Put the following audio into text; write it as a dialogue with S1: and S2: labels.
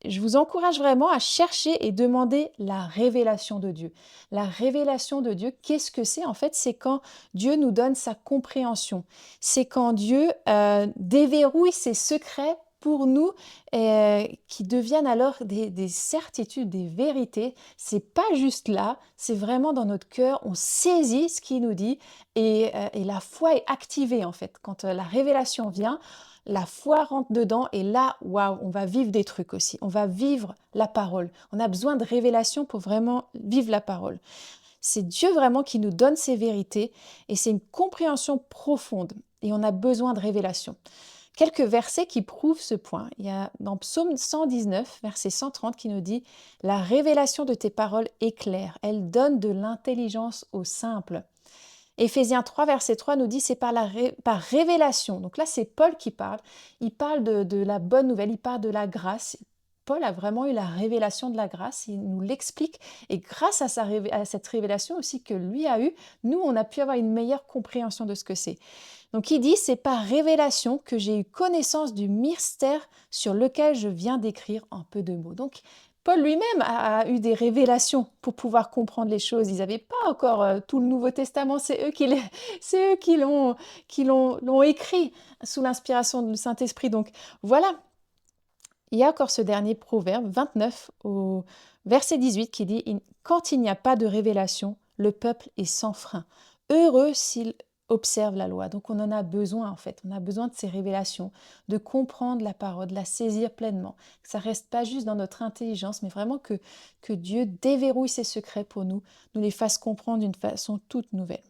S1: je vous encourage vraiment à chercher et demander la révélation de Dieu. La révélation de Dieu, qu'est-ce que c'est? En fait, c'est quand Dieu nous donne sa compréhension. C'est quand Dieu déverrouille ses secrets pour nous, qui deviennent alors des certitudes, des vérités. C'est pas juste là, c'est vraiment dans notre cœur. On saisit ce qu'il nous dit et la foi est activée en fait. Quand la révélation vient, la foi rentre dedans et là, waouh, on va vivre des trucs aussi. On va vivre la parole. On a besoin de révélation pour vraiment vivre la parole. C'est Dieu vraiment qui nous donne ces vérités et c'est une compréhension profonde et on a besoin de révélation. Quelques versets qui prouvent ce point. Il y a dans Psaume 119, verset 130 qui nous dit: La révélation de tes paroles est claire, elle donne de l'intelligence aux simples. Éphésiens 3, verset 3 nous dit c'est par révélation. Donc là, c'est Paul qui parle. Il parle de la bonne nouvelle, il parle de la grâce. Paul a vraiment eu la révélation de la grâce, il nous l'explique. Et grâce à, à cette révélation aussi que lui a eue, nous, on a pu avoir une meilleure compréhension de ce que c'est. Donc il dit, c'est par révélation que j'ai eu connaissance du mystère sur lequel je viens d'écrire en peu de mots. Donc Paul lui-même a eu des révélations pour pouvoir comprendre les choses. Ils n'avaient pas encore tout le Nouveau Testament, c'est eux c'est eux l'ont écrit sous l'inspiration du Saint-Esprit. Donc voilà, il y a encore ce dernier proverbe 29 au verset 18 qui dit: Quand il n'y a pas de révélation, le peuple est sans frein. Heureux s'il observe la loi. Donc on en a besoin en fait. On a besoin de ces révélations, de comprendre la parole, de la saisir pleinement. Que ça reste pas juste dans notre intelligence, mais vraiment que Dieu déverrouille ses secrets pour nous, nous les fasse comprendre d'une façon toute nouvelle.